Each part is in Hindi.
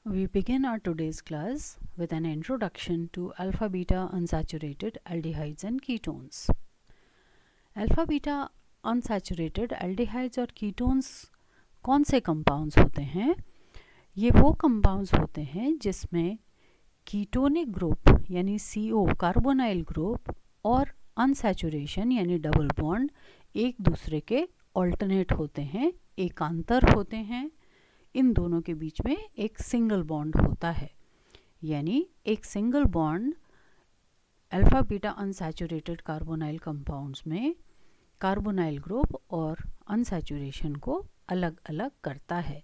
We begin our today's class with an introduction to alpha-beta unsaturated aldehydes and ketones. Alpha-beta unsaturated aldehydes और ketones कौन से compounds होते हैं? ये वो compounds होते हैं जिसमें कीटोनिक ग्रुप यानी CO कार्बोनाइल ग्रुप और अनसैचुरेशन यानी डबल बॉन्ड एक दूसरे के ऑल्टरनेट होते हैं, एकांतर होते हैं. इन दोनों के बीच में एक सिंगल बॉन्ड होता है, यानी एक single bond alpha beta unsaturated carbonyl compounds में कार्बोनाइल ग्रुप और अनसैचुरेशन को अलग अलग करता है.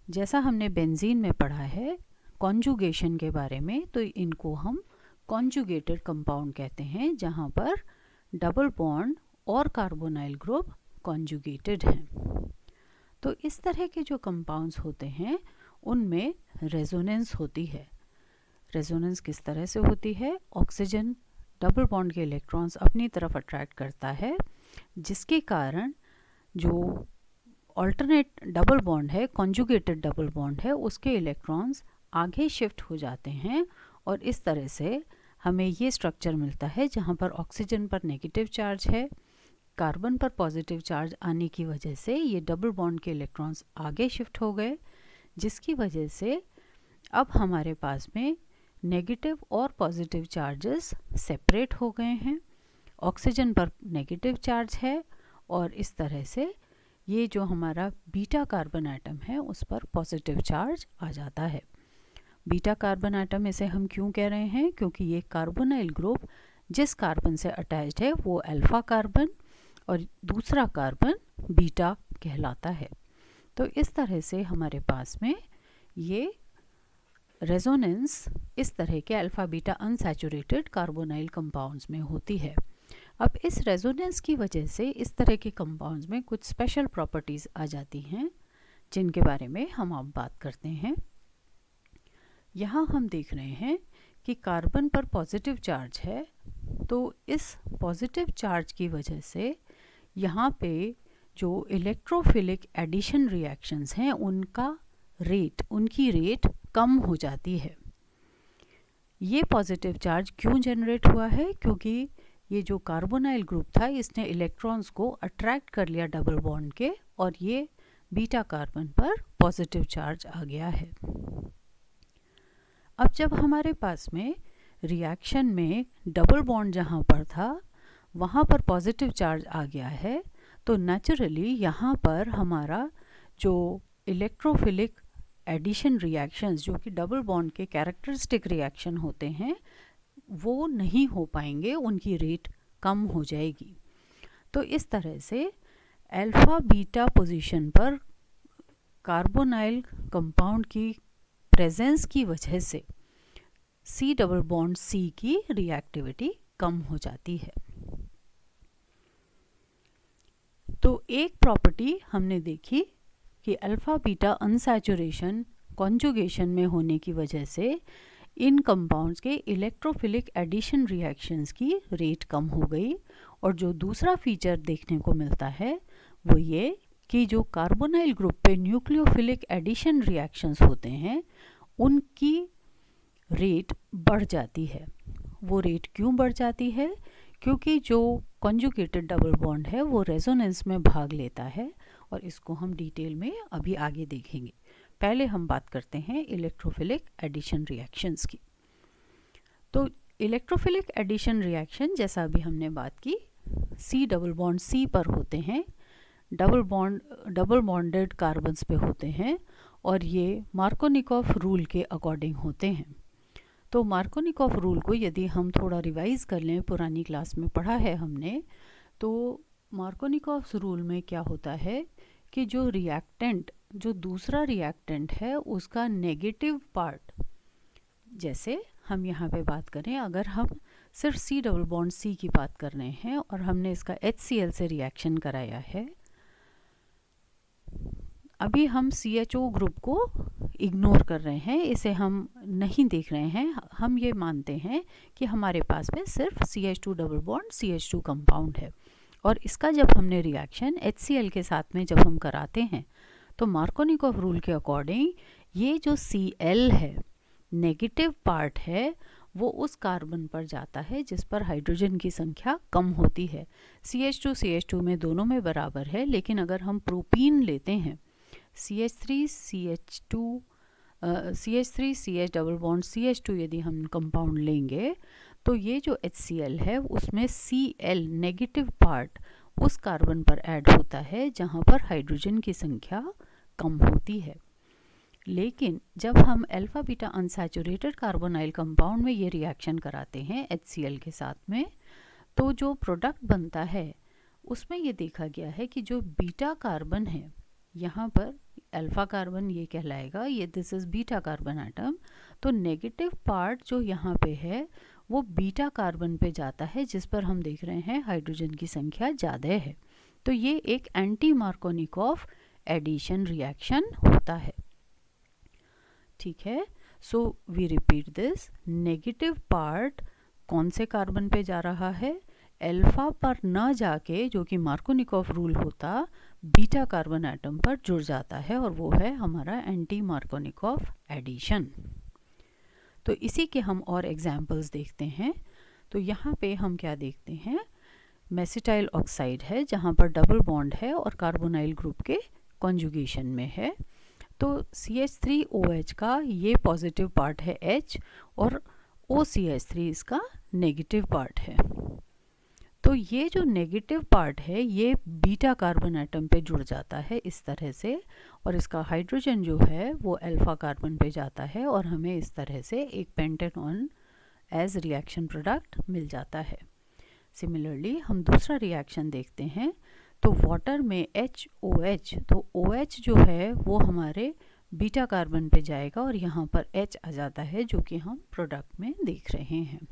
जैसा हमने बेंजीन में पढ़ा है कॉन्जुगेशन के बारे में, तो इनको हम कॉन्जुगेटेड कंपाउंड कहते हैं, जहाँ पर डबल बॉन्ड और कार्बोनाइल ग्रुप कॉन्जुगेटेड हैं. तो इस तरह के जो कंपाउंड्स होते हैं उनमें रेजोनेंस होती है. रेजोनेंस किस तरह से होती है? ऑक्सीजन डबल बॉन्ड के इलेक्ट्रॉन्स अपनी तरफ अट्रैक्ट करता है, जिसके कारण जो ऑल्टरनेट डबल बॉन्ड है, कॉन्जुगेटेड डबल बॉन्ड है, उसके इलेक्ट्रॉन्स आगे शिफ्ट हो जाते हैं और इस तरह से हमें ये स्ट्रक्चर मिलता है जहाँ पर ऑक्सीजन पर नेगेटिव चार्ज है, कार्बन पर पॉजिटिव चार्ज आने की वजह से ये डबल बॉन्ड के इलेक्ट्रॉन्स आगे शिफ्ट हो गए, जिसकी वजह से अब हमारे पास में नेगेटिव और पॉजिटिव चार्जेस सेपरेट हो गए हैं. ऑक्सीजन पर नेगेटिव चार्ज है और इस तरह से ये जो हमारा बीटा कार्बन एटम है उस पर पॉजिटिव चार्ज आ जाता है. बीटा कार्बन एटम इसे हम क्यों कह रहे हैं? क्योंकि ये कार्बोनाइल ग्रुप जिस कार्बन से अटैच्ड है वो अल्फा कार्बन और दूसरा कार्बन बीटा कहलाता है. तो इस तरह से हमारे पास में ये रेजोनेंस इस तरह के alpha beta unsaturated carbonyl compounds में होती है. अब इस रेजोनेंस की वजह से इस तरह के कंपाउंड्स में कुछ स्पेशल प्रॉपर्टीज़ आ जाती हैं, जिनके बारे में हम अब बात करते हैं. यहाँ हम देख रहे हैं कि कार्बन पर पॉजिटिव चार्ज है, तो इस पॉजिटिव चार्ज की वजह से यहाँ पे जो इलेक्ट्रोफिलिक एडिशन रिएक्शंस हैं उनकी रेट कम हो जाती है. ये पॉजिटिव चार्ज क्यों जनरेट हुआ है? क्योंकि ये जो कार्बोनाइल ग्रुप था इसने इलेक्ट्रॉन्स को अट्रैक्ट कर लिया डबल बॉन्ड के और ये बीटा कार्बन पर पॉजिटिव चार्ज आ गया है. अब जब हमारे पास में रिएक्शन में डबल बॉन्ड जहाँ पर था वहाँ पर पॉजिटिव चार्ज आ गया है, तो नेचुरली यहाँ पर हमारा जो इलेक्ट्रोफिलिक एडिशन रिएक्शंस जो कि डबल बॉन्ड के कैरेक्टरिस्टिक रिएक्शन होते हैं वो नहीं हो पाएंगे, उनकी रेट कम हो जाएगी. तो इस तरह से अल्फा बीटा पोजीशन पर कार्बोनाइल कंपाउंड की प्रेजेंस की वजह से सी डबल बॉन्ड सी की रिएक्टिविटी कम हो जाती है. तो एक प्रॉपर्टी हमने देखी कि अल्फा बीटा अनसैचुरेशन कॉन्जुगेशन में होने की वजह से इन कंपाउंड्स के इलेक्ट्रोफिलिक एडिशन रिएक्शंस की रेट कम हो गई. और जो दूसरा फीचर देखने को मिलता है वो ये कि जो कार्बोनाइल ग्रुप पे न्यूक्लियोफिलिक एडिशन रिएक्शंस होते हैं उनकी रेट बढ़ जाती है. वो रेट क्यों बढ़ जाती है? क्योंकि जो कॉन्जुगेटेड डबल बॉन्ड है वो रेजोनेंस में भाग लेता है और इसको हम डिटेल में अभी आगे देखेंगे. पहले हम बात करते हैं इलेक्ट्रोफिलिक एडिशन रिएक्शंस की. तो इलेक्ट्रोफिलिक एडिशन रिएक्शन जैसा अभी हमने बात की सी डबल बॉन्ड सी पर होते हैं, डबल बॉन्डेड कार्बन्स पे होते हैं और ये मार्कोनिकॉफ रूल के अकॉर्डिंग होते हैं. तो मार्कोनिकॉफ रूल को यदि हम थोड़ा रिवाइज कर लें, पुरानी क्लास में पढ़ा है हमने, तो मार्कोनिकॉफ रूल में क्या होता है कि जो रिएक्टेंट जो दूसरा रिएक्टेंट है उसका नेगेटिव पार्ट, जैसे हम यहाँ पे बात करें अगर हम सिर्फ सी डबल बॉन्ड सी की बात कर रहे हैं और हमने इसका HCl से रिएक्शन कराया है, अभी हम CHO ग्रुप को इग्नोर कर रहे हैं, इसे हम नहीं देख रहे हैं. हम ये मानते हैं कि हमारे पास में सिर्फ CH2 double bond CH2 compound है और इसका जब हमने रिएक्शन HCl के साथ में जब हम कराते हैं तो मार्कोनिकॉफ रूल के अकॉर्डिंग ये जो Cl है, नेगेटिव पार्ट है, वो उस कार्बन पर जाता है जिस पर हाइड्रोजन की संख्या कम होती है। CH2 में दोनों में बराबर है, लेकिन अगर हम प्रोपीन लेते हैं, CH3 CH double bond CH2 यदि हम कंपाउंड लेंगे, तो ये जो HCl है उसमें Cl नेगेटिव पार्ट उस कार्बन पर ऐड होता है जहाँ पर हाइड्रोजन की संख्या कम होती है। लेकिन जब हम alpha beta unsaturated carbonyl compound में ये रिएक्शन कराते हैं HCl के साथ में, तो जो प्रोडक्ट बनता है उसमें ये देखा गया है कि जो बीटा कार्बन है, यहाँ पर अल्फा कार्बन ये कहलाएगा, ये this is beta carbon atom, तो नेगेटिव पार्ट जो यहाँ पे है वो बीटा कार्बन पे जाता है जिस पर हम देख रहे हैं हाइड्रोजन की संख्या ज़्यादा है। तो ये एक एंटी मार्कोनिकॉफ एडिशन रिएक्शन होता है। ठीक है, so we repeat this, negative part कौन से कार्बन पे जा रहा है, अल्फा पर न जाके, जो कि मार्कोनिकॉफ रूल होता, बीटा कार्बन एटम पर जुड़ जाता है, और वो है हमारा एंटी मार्कोनिकॉफ एडिशन। तो इसी के हम और एग्जाम्पल्स देखते हैं। तो यहाँ पे हम क्या देखते हैं, मेसिटाइल ऑक्साइड है जहाँ पर डबल बॉन्ड है और कार्बोनाइल ग्रुप के कॉन्जुगेशन में है। तो CH3OH का ये पॉजिटिव पार्ट है H, और OCH3 इसका नेगेटिव पार्ट है। तो ये जो नेगेटिव पार्ट है ये बीटा कार्बन एटम पे जुड़ जाता है इस तरह से, और इसका हाइड्रोजन जो है वो अल्फा कार्बन पे जाता है, और हमें इस तरह से एक पेंटेनॉन एज रिएक्शन प्रोडक्ट मिल जाता है। सिमिलरली हम दूसरा रिएक्शन देखते हैं, तो वाटर में HOH, तो OH जो है वो हमारे बीटा कार्बन पे जाएगा और यहाँ पर H आ जाता है जो कि हम प्रोडक्ट में देख रहे हैं।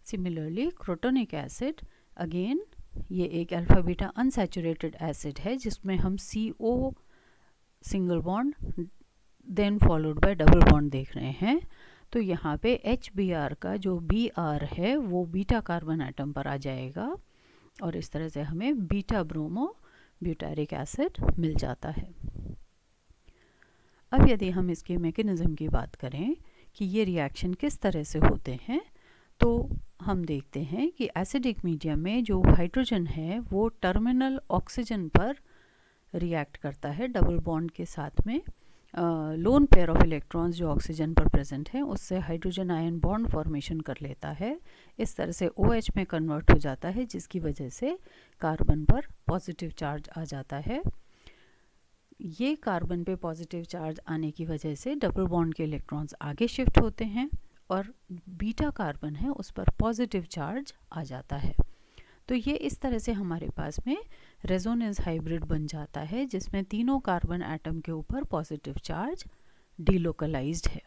सिमिलरली क्रोटोनिक एसिड, अगेन ये एक अल्फा बीटा अनसैचुरेटेड एसिड है जिसमें हम CO single bond then followed by double bond देख रहे हैं। तो यहाँ पे HBr का जो Br है वो बीटा कार्बन एटम पर आ जाएगा, और इस तरह से हमें बीटा ब्रोमो ब्यूटारिक एसिड मिल जाता है। अब यदि हम इसके मैकेनिज्म की बात करें कि ये रिएक्शन किस तरह से होते हैं, तो हम देखते हैं कि एसिडिक मीडियम में जो हाइड्रोजन है वो टर्मिनल ऑक्सीजन पर रिएक्ट करता है डबल बॉन्ड के साथ में। लोन पेयर ऑफ इलेक्ट्रॉन्स जो ऑक्सीजन पर प्रेजेंट है उससे हाइड्रोजन आयन बॉन्ड फॉर्मेशन कर लेता है, इस तरह से OH में कन्वर्ट हो जाता है, जिसकी वजह से कार्बन पर पॉजिटिव चार्ज आ जाता है। ये कार्बन पे पॉजिटिव चार्ज आने की वजह से डबल बॉन्ड के इलेक्ट्रॉन्स आगे शिफ्ट होते हैं और बीटा कार्बन है उस पर पॉजिटिव चार्ज आ जाता है। तो ये इस तरह से हमारे पास में रेजोनेंस हाइब्रिड बन जाता है जिसमें तीनों कार्बन एटम के ऊपर पॉजिटिव चार्ज डीलोकलाइज्ड है।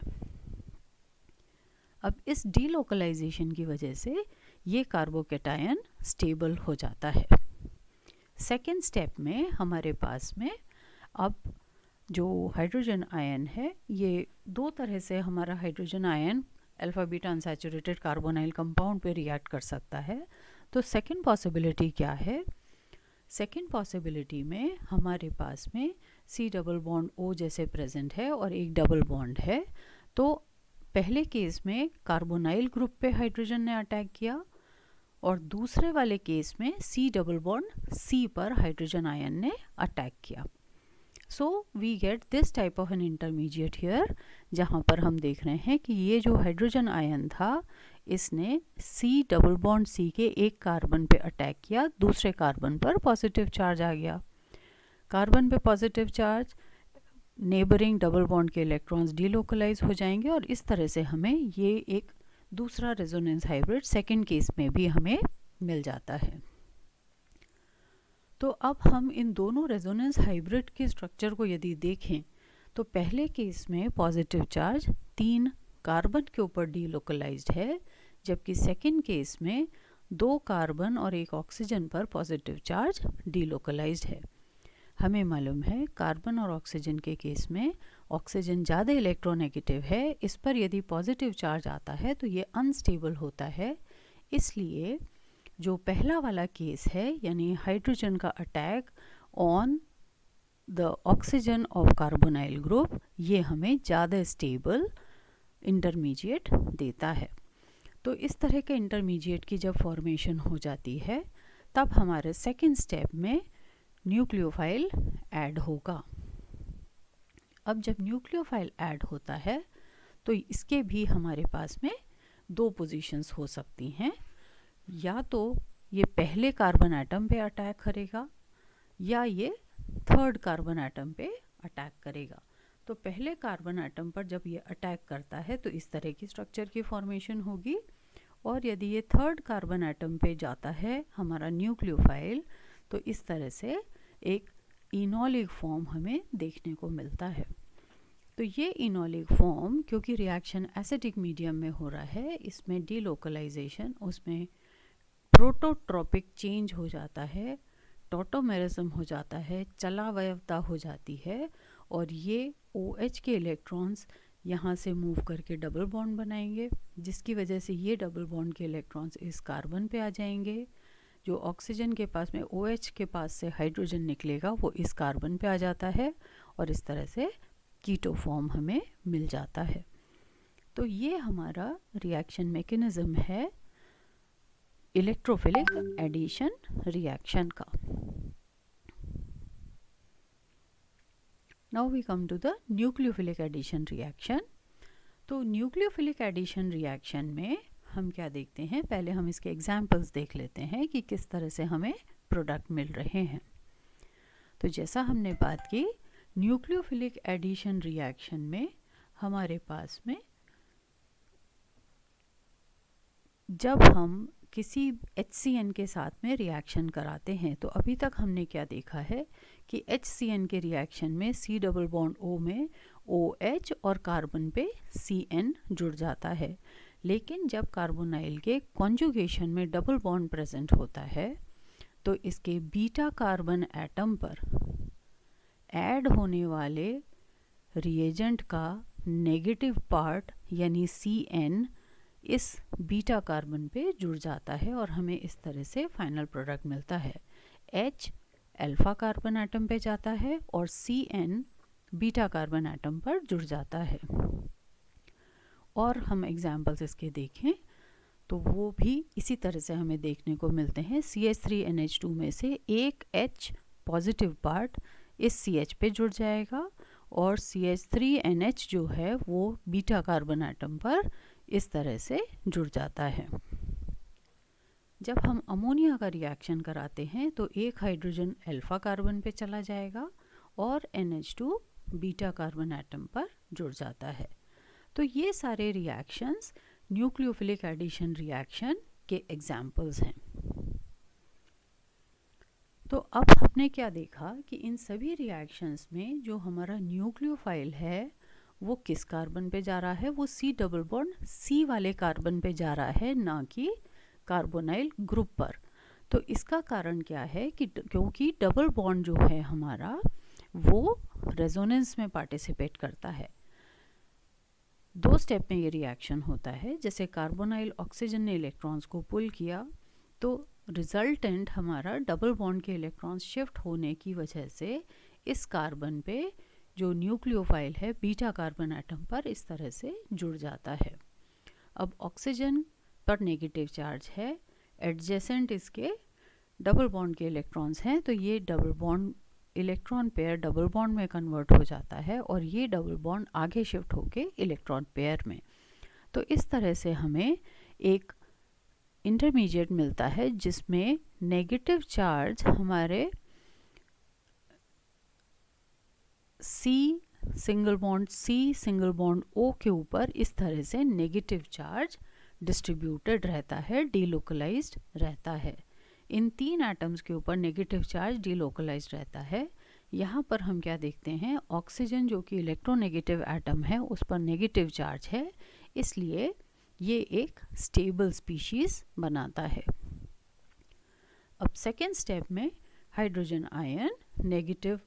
अब इस डीलोकलाइजेशन की वजह से ये कार्बोकैटायन स्टेबल हो जाता है। सेकेंड स्टेप में हमारे पास में अब जो हाइड्रोजन आयन है, ये दो तरह से हमारा hydrogen ion alpha beta unsaturated carbonyl compound पे रिएक्ट कर सकता है। तो सेकेंड पॉसिबिलिटी क्या है, सेकेंड पॉसिबिलिटी में हमारे पास में C डबल बॉन्ड O जैसे प्रेजेंट है और एक डबल बॉन्ड है। तो पहले केस में कार्बोनाइल ग्रुप पे हाइड्रोजन ने अटैक किया, और दूसरे वाले केस में C डबल बॉन्ड C पर हाइड्रोजन आयन ने अटैक किया। So we get this type of an intermediate here, जहाँ पर हम देख रहे हैं कि ये जो हाइड्रोजन आयन था इसने C डबल बॉन्ड C के एक कार्बन पे अटैक किया, दूसरे कार्बन पर पॉजिटिव चार्ज आ गया। कार्बन पे positive charge, neighbouring double bond के इलेक्ट्रॉन्स डीलोकलाइज हो जाएंगे, और इस तरह से हमें ये एक दूसरा रेजोनेंस हाइब्रिड सेकेंड केस में भी हमें मिल जाता है। तो अब हम इन दोनों रेजोनेंस हाइब्रिड के स्ट्रक्चर को यदि देखें, तो पहले केस में पॉजिटिव चार्ज 3 कार्बन के ऊपर डीलोकलाइज्ड है, जबकि सेकेंड केस में 2 कार्बन और 1 ऑक्सीजन पर पॉजिटिव चार्ज डीलोकलाइज्ड है। हमें मालूम है कार्बन और ऑक्सीजन के केस में ऑक्सीजन ज़्यादा इलेक्ट्रोनेगेटिव है, इस पर यदि पॉजिटिव चार्ज आता है तो ये अनस्टेबल होता है। इसलिए जो पहला वाला केस है, यानी हाइड्रोजन का attack on the oxygen of carbonyl group, ये हमें ज़्यादा स्टेबल इंटरमीडिएट देता है। तो इस तरह के इंटरमीडिएट की जब फॉर्मेशन हो जाती है तब हमारे सेकेंड स्टेप में न्यूक्लियोफाइल ऐड होगा। अब जब न्यूक्लियोफाइल ऐड होता है तो इसके भी हमारे पास में दो पोजीशंस हो सकती हैं, या तो ये पहले कार्बन एटम पे अटैक करेगा या ये थर्ड कार्बन एटम पे अटैक करेगा। तो पहले कार्बन एटम पर जब ये अटैक करता है तो इस तरह की स्ट्रक्चर की फॉर्मेशन होगी, और यदि ये थर्ड कार्बन एटम पे जाता है हमारा न्यूक्लियोफाइल तो इस तरह से एक इनोलिक फॉर्म हमें देखने को मिलता है। तो ये इनोलिक फॉर्म क्योंकि रिएक्शन एसिडिक मीडियम में हो रहा है, इसमें डीलोकलाइजेशन, उसमें प्रोटोट्रॉपिक चेंज हो जाता है, टॉटोमेरिज्म हो जाता है, चलावयवता हो जाती है, और ये OH के इलेक्ट्रॉन्स यहाँ से मूव करके डबल बॉन्ड बनाएंगे, जिसकी वजह से ये डबल बॉन्ड के इलेक्ट्रॉन्स इस कार्बन पे आ जाएंगे। जो ऑक्सीजन के पास में OH के पास से हाइड्रोजन निकलेगा वो इस कार्बन पे आ जाता है, और इस तरह से कीटो फॉर्म हमें मिल जाता है। तो ये हमारा रिएक्शन मैकेनिज्म है इलेक्ट्रोफिलिक एडिशन रिएक्शन का। Now we come to the nucleophilic addition reaction. तो न्यूक्लियोफिलिक एडिशन रिएक्शन में हम क्या देखते हैं, पहले हम इसके एग्जाम्पल्स देख लेते हैं कि किस तरह से हमें प्रोडक्ट मिल रहे हैं। तो जैसा हमने बात की, न्यूक्लियोफिलिक एडिशन रिएक्शन में हमारे पास में जब हम किसी HCN के साथ में रिएक्शन कराते हैं तो अभी तक हमने क्या देखा है कि HCN के रिएक्शन में C डबल बॉन्ड O में OH और कार्बन पे CN जुड़ जाता है, लेकिन जब कार्बोनाइल के कॉन्जुगेशन में डबल बॉन्ड प्रेजेंट होता है तो इसके बीटा कार्बन एटम पर ऐड होने वाले रिएजेंट का नेगेटिव पार्ट यानी CN इस बीटा कार्बन पे जुड़ जाता है, और हमें इस तरह से फाइनल प्रोडक्ट मिलता है। H अल्फा कार्बन एटम पे जाता है और CN बीटा कार्बन एटम पर जुड़ जाता है। और हम एग्जाम्पल्स इसके देखें तो वो भी इसी तरह से हमें देखने को मिलते हैं। CH3NH2 में से एक H पॉजिटिव पार्ट इस CH पे जुड़ जाएगा, और CH3NH जो है वो बीटा कार्बन एटम पर इस तरह से जुड़ जाता है। जब हम अमोनिया का रिएक्शन कराते हैं तो एक हाइड्रोजन अल्फा कार्बन पे चला जाएगा और NH2 बीटा कार्बन एटम पर जुड़ जाता है। तो ये सारे रिएक्शंस न्यूक्लियोफिलिक एडिशन रिएक्शन के एग्जाम्पल्स हैं। तो अब हमने क्या देखा कि इन सभी रिएक्शंस में जो हमारा न्यूक्लियोफाइल है वो किस कार्बन पे जा रहा है, वो C डबल बॉन्ड C वाले कार्बन पे जा रहा है, ना कि कार्बोनाइल ग्रुप पर। तो इसका कारण क्या है कि क्योंकि डबल बॉन्ड जो है हमारा वो रेजोनेंस में पार्टिसिपेट करता है। दो स्टेप में ये रिएक्शन होता है। जैसे कार्बोनाइल ऑक्सीजन ने इलेक्ट्रॉन्स को पुल किया तो रिजल्टेंट हमारा डबल बॉन्ड के इलेक्ट्रॉन्स शिफ्ट होने की वजह से इस कार्बन पे जो न्यूक्लियोफाइल है बीटा कार्बन एटम पर इस तरह से जुड़ जाता है। अब ऑक्सीजन पर नेगेटिव चार्ज है, एडजेसेंट इसके डबल बॉन्ड के इलेक्ट्रॉन्स हैं, तो ये double bond electron pair double bond में कन्वर्ट हो जाता है और ये डबल बॉन्ड आगे शिफ्ट होके इलेक्ट्रॉन पेयर में। तो इस तरह से हमें एक इंटरमीडिएट मिलता है जिसमें नेगेटिव चार्ज हमारे C single bond C single bond O के ऊपर इस तरह से नेगेटिव चार्ज डिस्ट्रीब्यूटेड रहता है, डीलोकलाइज्ड रहता है। इन तीन एटम्स के ऊपर नेगेटिव चार्ज डीलोकलाइज्ड रहता है। यहाँ पर हम क्या देखते हैं, ऑक्सीजन जो कि इलेक्ट्रोनेगेटिव एटम है उस पर नेगेटिव चार्ज है, इसलिए ये एक स्टेबल स्पीशीज बनाता है। अब सेकेंड स्टेप में हाइड्रोजन आयन नेगेटिव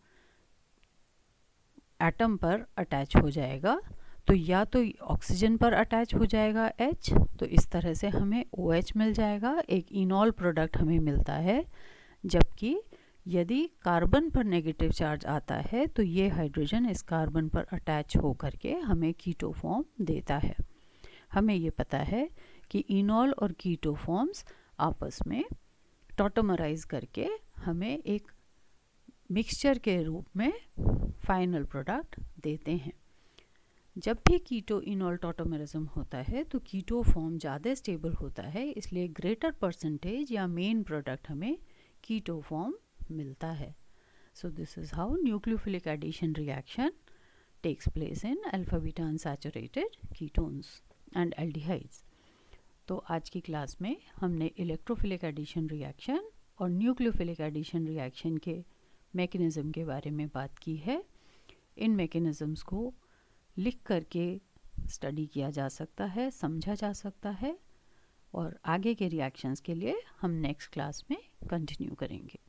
एटम पर अटैच हो जाएगा, तो या तो ऑक्सीजन पर अटैच हो जाएगा H, तो इस तरह से हमें OH मिल जाएगा, एक इनॉल प्रोडक्ट हमें मिलता है, जबकि यदि कार्बन पर नेगेटिव चार्ज आता है तो ये हाइड्रोजन इस कार्बन पर अटैच हो करके हमें कीटो फॉर्म देता है। हमें ये पता है कि इनॉल और कीटो फॉर्म्स आपस में टॉटोमराइज करके हमें एक मिक्सचर के रूप में फाइनल प्रोडक्ट देते हैं। जब भी कीटो इनॉल टॉटोमेरिज्म होता है तो कीटो फॉर्म ज़्यादा स्टेबल होता है, इसलिए ग्रेटर परसेंटेज या मेन प्रोडक्ट हमें कीटो फॉर्म मिलता है। So this is how nucleophilic addition reaction takes place in alpha beta unsaturated ketones and aldehydes. तो आज की क्लास में हमने इलेक्ट्रोफिलिक एडिशन रिएक्शन और न्यूक्लियोफिलिक एडिशन रिएक्शन के मैकेनिज़्म के बारे में बात की है। इन मैकेनिज़म्स को लिख करके स्टडी किया जा सकता है, समझा जा सकता है, और आगे के रिएक्शंस के लिए हम नेक्स्ट क्लास में कंटिन्यू करेंगे।